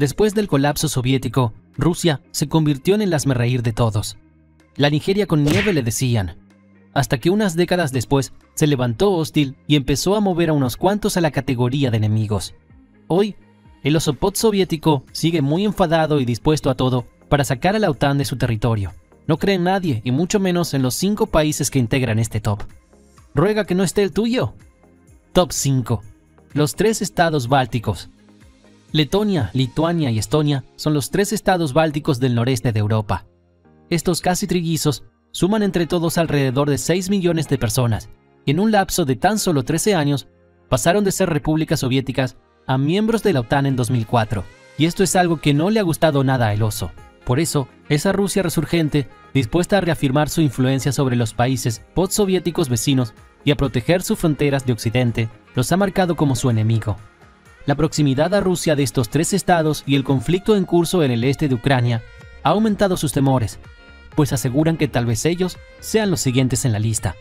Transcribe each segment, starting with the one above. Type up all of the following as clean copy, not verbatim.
Después del colapso soviético, Rusia se convirtió en el hazmerreír de todos. La Nigeria con nieve le decían, hasta que unas décadas después se levantó hostil y empezó a mover a unos cuantos a la categoría de enemigos. Hoy, el oso postsoviético sigue muy enfadado y dispuesto a todo para sacar a la OTAN de su territorio. No cree en nadie y mucho menos en los 5 países que integran este top. Ruega que no esté el tuyo. Top 5. Los 3 estados bálticos. Letonia, Lituania y Estonia son los 3 estados bálticos del noreste de Europa. Estos casi trillizos suman entre todos alrededor de 6 millones de personas y en un lapso de tan solo 13 años pasaron de ser repúblicas soviéticas a miembros de la OTAN en 2004. Y esto es algo que no le ha gustado nada al oso. Por eso, esa Rusia resurgente, dispuesta a reafirmar su influencia sobre los países postsoviéticos vecinos y a proteger sus fronteras de Occidente, los ha marcado como su enemigo. La proximidad a Rusia de estos 3 estados y el conflicto en curso en el este de Ucrania ha aumentado sus temores, pues aseguran que tal vez ellos sean los siguientes en la lista.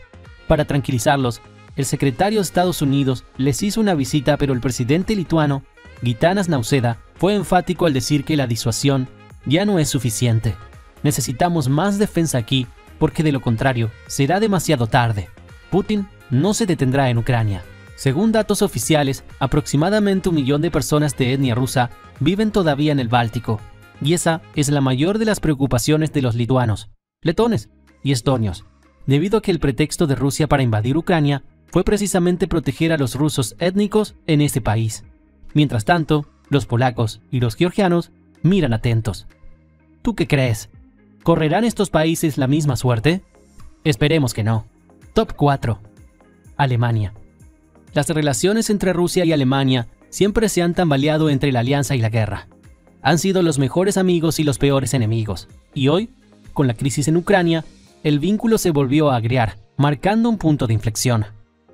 Para tranquilizarlos, el secretario de Estados Unidos les hizo una visita, pero el presidente lituano, Gitanas Nausėda, fue enfático al decir que la disuasión ya no es suficiente. Necesitamos más defensa aquí, porque de lo contrario será demasiado tarde. Putin no se detendrá en Ucrania. Según datos oficiales, aproximadamente 1 millón de personas de etnia rusa viven todavía en el Báltico, y esa es la mayor de las preocupaciones de los lituanos, letones y estonios, debido a que el pretexto de Rusia para invadir Ucrania fue precisamente proteger a los rusos étnicos en ese país. Mientras tanto, los polacos y los georgianos miran atentos. ¿Tú qué crees? ¿Correrán estos países la misma suerte? Esperemos que no. Top 4. Alemania. Las relaciones entre Rusia y Alemania siempre se han tambaleado entre la alianza y la guerra. Han sido los mejores amigos y los peores enemigos. Y hoy, con la crisis en Ucrania, el vínculo se volvió a agriar, marcando un punto de inflexión.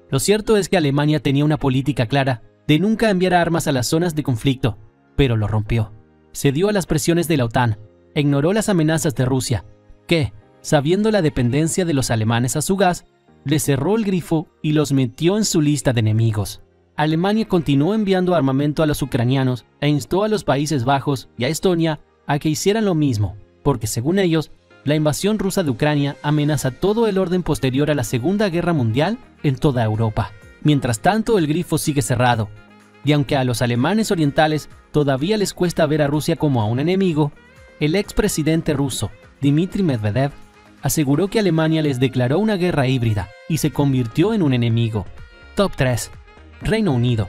Lo cierto es que Alemania tenía una política clara de nunca enviar armas a las zonas de conflicto, pero lo rompió. Cedió a las presiones de la OTAN, e ignoró las amenazas de Rusia, que, sabiendo la dependencia de los alemanes a su gas, le cerró el grifo y los metió en su lista de enemigos. Alemania continuó enviando armamento a los ucranianos e instó a los Países Bajos y a Estonia a que hicieran lo mismo, porque según ellos, la invasión rusa de Ucrania amenaza todo el orden posterior a la Segunda Guerra Mundial en toda Europa. Mientras tanto, el grifo sigue cerrado, y aunque a los alemanes orientales todavía les cuesta ver a Rusia como a un enemigo, el expresidente ruso, Dmitry Medvedev, aseguró que Alemania les declaró una guerra híbrida y se convirtió en un enemigo. Top 3. Reino Unido.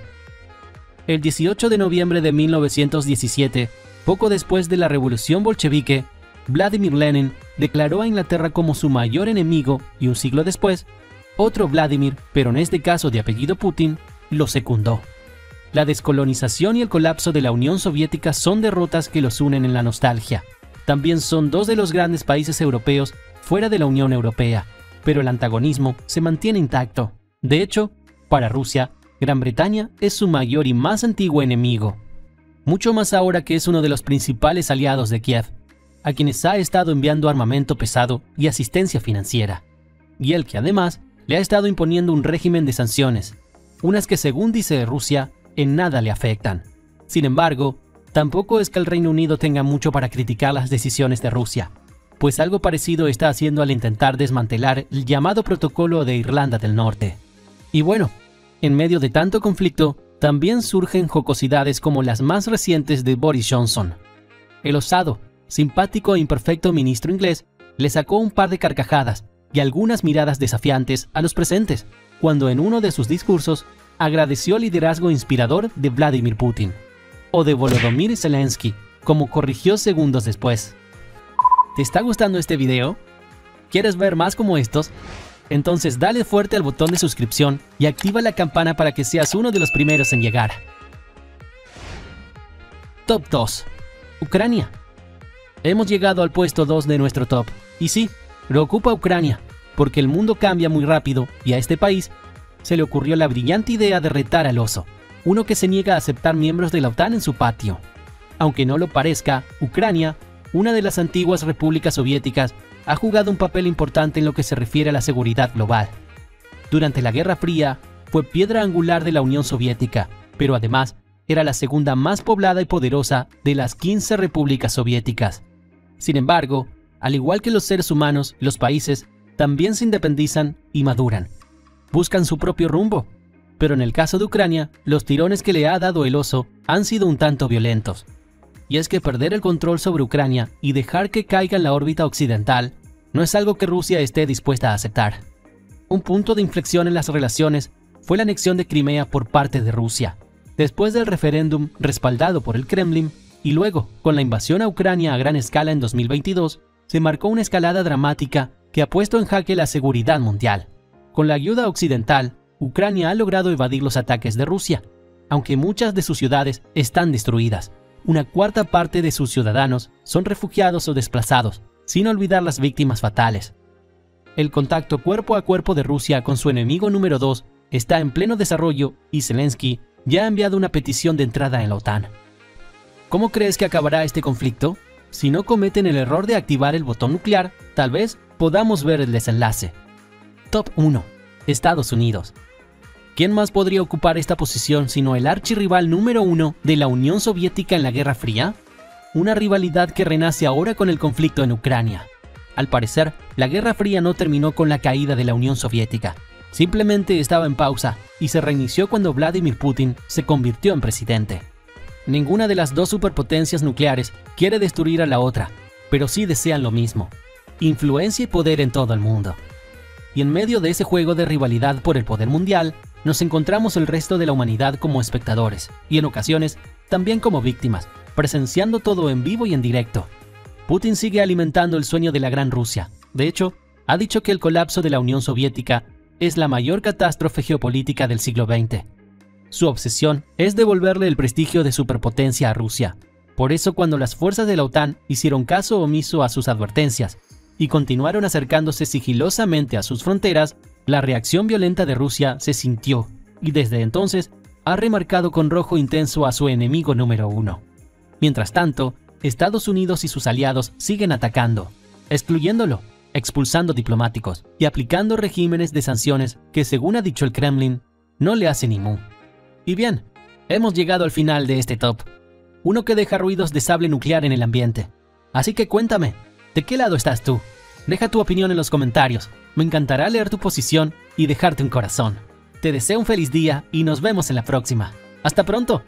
El 18 de noviembre de 1917, poco después de la revolución bolchevique, Vladimir Lenin declaró a Inglaterra como su mayor enemigo y un siglo después, otro Vladimir, pero en este caso de apellido Putin, lo secundó. La descolonización y el colapso de la Unión Soviética son derrotas que los unen en la nostalgia. También son 2 de los grandes países europeos fuera de la Unión Europea, pero el antagonismo se mantiene intacto. De hecho, para Rusia, Gran Bretaña es su mayor y más antiguo enemigo. Mucho más ahora que es uno de los principales aliados de Kiev, a quienes ha estado enviando armamento pesado y asistencia financiera. Y el que además le ha estado imponiendo un régimen de sanciones, unas que según dice Rusia, en nada le afectan. Sin embargo, tampoco es que el Reino Unido tenga mucho para criticar las decisiones de Rusia, pues algo parecido está haciendo al intentar desmantelar el llamado Protocolo de Irlanda del Norte. Y bueno, en medio de tanto conflicto, también surgen jocosidades como las más recientes de Boris Johnson. El osado, simpático e imperfecto ministro inglés le sacó un par de carcajadas y algunas miradas desafiantes a los presentes, cuando en uno de sus discursos agradeció el liderazgo inspirador de Vladimir Putin, o de Volodymyr Zelensky, como corrigió segundos después. ¿Te está gustando este video? ¿Quieres ver más como estos? Entonces dale fuerte al botón de suscripción y activa la campana para que seas uno de los primeros en llegar. Top 2. Ucrania. Hemos llegado al puesto 2 de nuestro top. Y sí, lo ocupa Ucrania, porque el mundo cambia muy rápido y a este país se le ocurrió la brillante idea de retar al oso, uno que se niega a aceptar miembros de la OTAN en su patio. Aunque no lo parezca, Ucrania, una de las antiguas repúblicas soviéticas, ha jugado un papel importante en lo que se refiere a la seguridad global. Durante la Guerra Fría, fue piedra angular de la Unión Soviética, pero además era la segunda más poblada y poderosa de las 15 repúblicas soviéticas. Sin embargo, al igual que los seres humanos, los países también se independizan y maduran. Buscan su propio rumbo. Pero en el caso de Ucrania, los tirones que le ha dado el oso han sido un tanto violentos. Y es que perder el control sobre Ucrania y dejar que caiga en la órbita occidental no es algo que Rusia esté dispuesta a aceptar. Un punto de inflexión en las relaciones fue la anexión de Crimea por parte de Rusia, después del referéndum respaldado por el Kremlin, y luego, con la invasión a Ucrania a gran escala en 2022, se marcó una escalada dramática que ha puesto en jaque la seguridad mundial. Con la ayuda occidental, Ucrania ha logrado evadir los ataques de Rusia, aunque muchas de sus ciudades están destruidas. Una cuarta parte de sus ciudadanos son refugiados o desplazados, sin olvidar las víctimas fatales. El contacto cuerpo a cuerpo de Rusia con su enemigo número 2 está en pleno desarrollo y Zelensky ya ha enviado una petición de entrada en la OTAN. ¿Cómo crees que acabará este conflicto? Si no cometen el error de activar el botón nuclear, tal vez podamos ver el desenlace. Top 1. Estados Unidos. ¿Quién más podría ocupar esta posición sino el archirrival número 1 de la Unión Soviética en la Guerra Fría? Una rivalidad que renace ahora con el conflicto en Ucrania. Al parecer, la Guerra Fría no terminó con la caída de la Unión Soviética. Simplemente estaba en pausa y se reinició cuando Vladimir Putin se convirtió en presidente. Ninguna de las dos superpotencias nucleares quiere destruir a la otra, pero sí desean lo mismo: influencia y poder en todo el mundo. Y en medio de ese juego de rivalidad por el poder mundial, nos encontramos el resto de la humanidad como espectadores, y en ocasiones también como víctimas, presenciando todo en vivo y en directo. Putin sigue alimentando el sueño de la Gran Rusia. De hecho, ha dicho que el colapso de la Unión Soviética es la mayor catástrofe geopolítica del siglo XX. Su obsesión es devolverle el prestigio de superpotencia a Rusia. Por eso, cuando las fuerzas de la OTAN hicieron caso omiso a sus advertencias y continuaron acercándose sigilosamente a sus fronteras, la reacción violenta de Rusia se sintió y desde entonces ha remarcado con rojo intenso a su enemigo número 1. Mientras tanto, Estados Unidos y sus aliados siguen atacando, excluyéndolo, expulsando diplomáticos y aplicando regímenes de sanciones que, según ha dicho el Kremlin, no le hacen inmune. Y bien, hemos llegado al final de este top, uno que deja ruidos de sable nuclear en el ambiente. Así que cuéntame, ¿de qué lado estás tú? Deja tu opinión en los comentarios, me encantará leer tu posición y dejarte un corazón. Te deseo un feliz día y nos vemos en la próxima. ¡Hasta pronto!